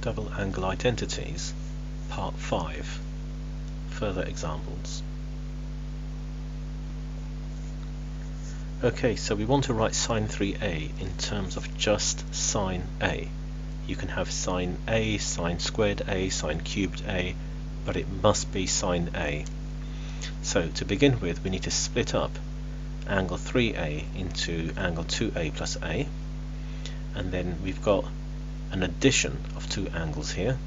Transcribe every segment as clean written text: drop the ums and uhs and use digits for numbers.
Double angle identities, part 5. Further examples. Okay, so we want to write sine 3a in terms of just sine a. You can have sine a, sine squared a, sine cubed a, but it must be sine a. So to begin with, we need to split up angle 3a into angle 2a plus a, and then we've got an addition of two angles here,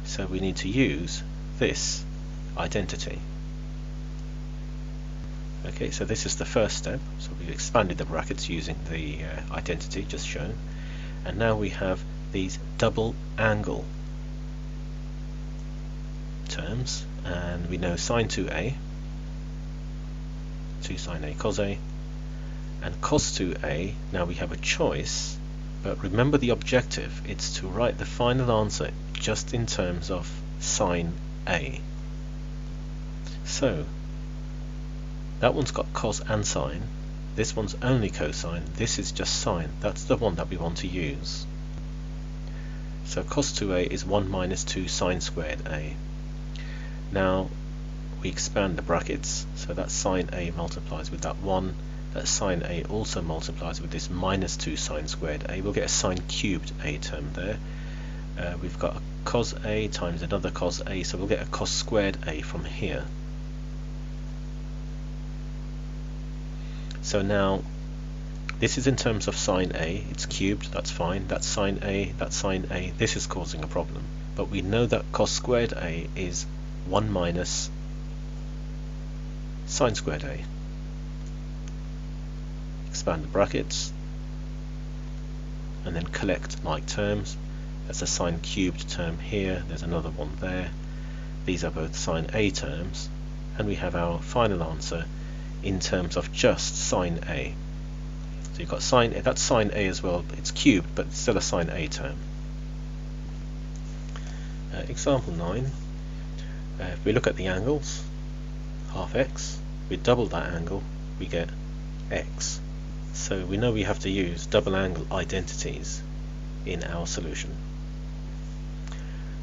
so we need to use this identity. Okay, so this is the first step, so we've expanded the brackets using the identity just shown, and now we have these double angle terms, and we know sine 2a, 2 sine a cos a, and cos 2a. Now we have a choice, but remember the objective, it's to write the final answer just in terms of sine a. So that one's got cos and sine, this one's only cosine, this is just sine. That's the one that we want to use. So cos 2a is 1 minus 2 sine squared a. Now we expand the brackets, so that sine a multiplies with that 1, that sine a also multiplies with this minus 2 sine squared a. We'll get a sine cubed a term there. We've got a cos a times another cos a, so we'll get a cos squared a from here. So now this is in terms of sine a, it's cubed, that's fine, that's sine a, that's sine a, this is causing a problem. But we know that cos squared a is 1 minus sine squared a. Expand the brackets and then collect like terms. That's a sine cubed term here, there's another one there. These are both sine a terms, and we have our final answer in terms of just sine a. So you've got sine a, that's sine a as well, it's cubed, but it's still a sine a term. Example 9. If we look at the angles, half x, we double that angle, we get x. So we know we have to use double angle identities in our solution.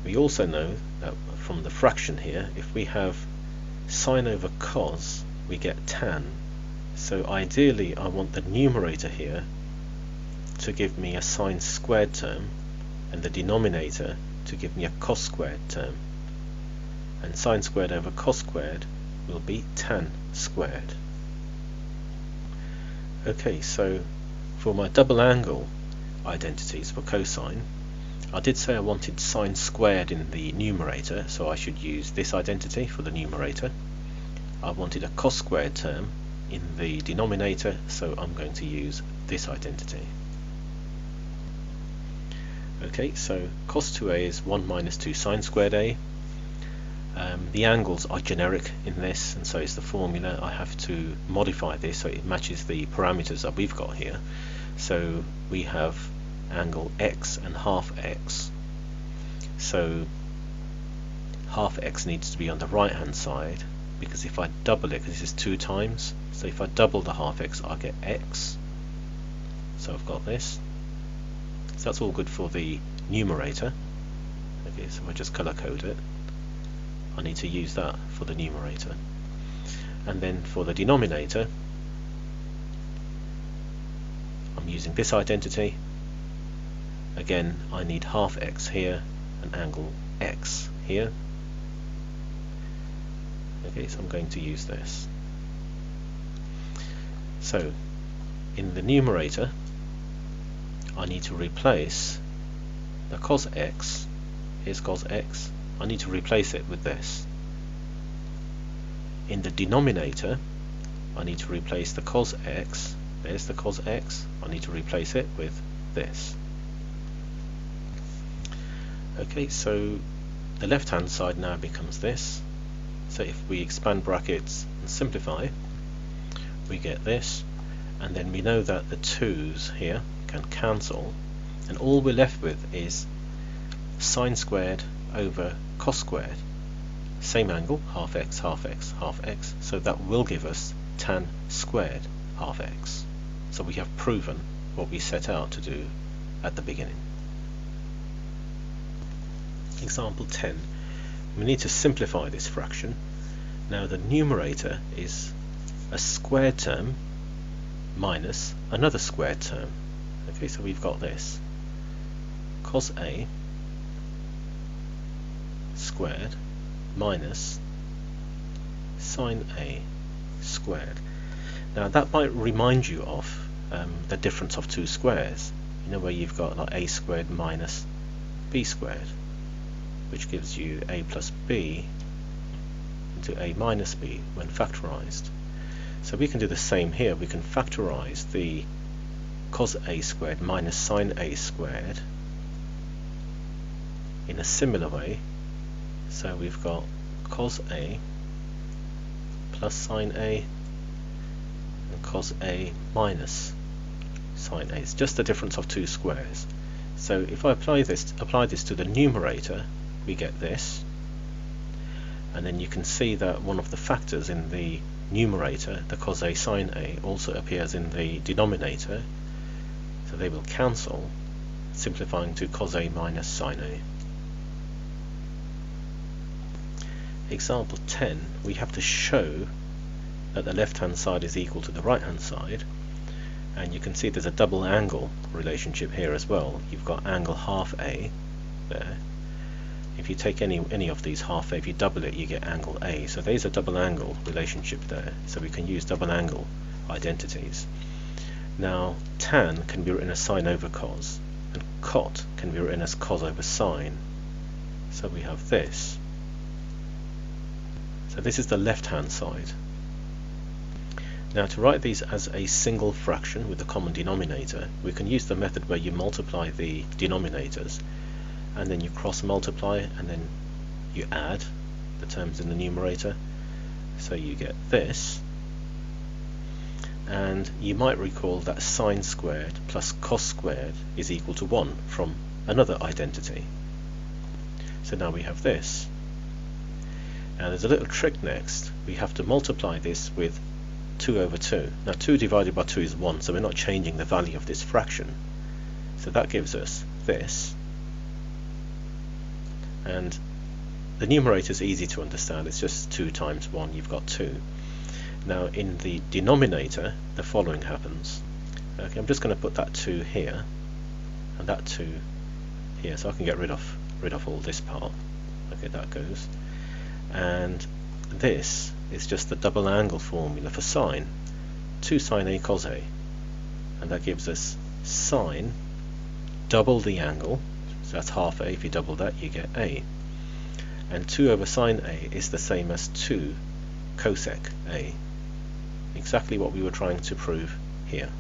We also know that from the fraction here, if we have sine over cos, we get tan. So ideally I want the numerator here to give me a sine squared term and the denominator to give me a cos squared term, and sine squared over cos squared will be tan squared. Okay, so for my double angle identities for cosine, I did say I wanted sine squared in the numerator, so I should use this identity for the numerator. I wanted a cos squared term in the denominator, so I'm going to use this identity. Okay, so cos 2a is 1 minus 2 sine squared a. The angles are generic in this, and so is the formula. I have to modify this so it matches the parameters that we've got here. So we have angle x and half x. So half x needs to be on the right hand side, because if I double it, because this is 2 times, so if I double the half x, I'll get x. So I've got this. So that's all good for the numerator. Okay, so I just color code it. I need to use that for the numerator. And then for the denominator, I'm using this identity. Again, I need half x here and angle x here. Okay, so I'm going to use this. So in the numerator, I need to replace the cos x. Here's cos x. I need to replace it with this. In the denominator, I need to replace the cos x. There's the cos x. I need to replace it with this. Okay, so the left hand side now becomes this. So if we expand brackets and simplify, we get this, and then we know that the 2's here can cancel, and all we're left with is sine squared over cos squared, same angle, half x, half x, half x, so that will give us tan squared half x. So we have proven what we set out to do at the beginning. Example 10. We need to simplify this fraction. Now the numerator is a squared term minus another squared term. Okay, so we've got this cos A squared minus sine A squared. Now that might remind you of the difference of two squares, you know, where you've got like a squared minus b squared, which gives you a plus b into a minus b when factorized. So we can do the same here. We can factorize the cos a squared minus sine a squared in a similar way. So we've got cos a plus sine a and cos a minus sine a. It's just the difference of two squares. So if I apply this to the numerator, we get this, and then you can see that one of the factors in the numerator, the cos a sine a, also appears in the denominator, so they will cancel, simplifying to cos a minus sine a. Example 10, we have to show that the left hand side is equal to the right hand side, and you can see there's a double angle relationship here as well. You've got angle half A there. If you take any of these half A, if you double it, you get angle A. So there's a double angle relationship there. So we can use double angle identities. Now tan can be written as sine over cos, and cot can be written as cos over sine. So we have this. So this is the left hand side. Now to write these as a single fraction with a common denominator, we can use the method where you multiply the denominators and then you cross multiply and then you add the terms in the numerator. So you get this, and you might recall that sine squared plus cos squared is equal to 1 from another identity. So now we have this. Now there's a little trick next. We have to multiply this with 2 over 2. Now 2 divided by 2 is 1, so we're not changing the value of this fraction. So that gives us this. And the numerator is easy to understand. It's just 2 times 1, you've got 2. Now in the denominator, the following happens. Okay, I'm just going to put that 2 here, and that 2 here, so I can get rid of all this part. Okay, that goes. And this is just the double angle formula for sine, 2 sine A cos A, and that gives us sine, double the angle, so that's half A. If you double that, you get A, and 2 over sine A is the same as 2 cosec A, exactly what we were trying to prove here.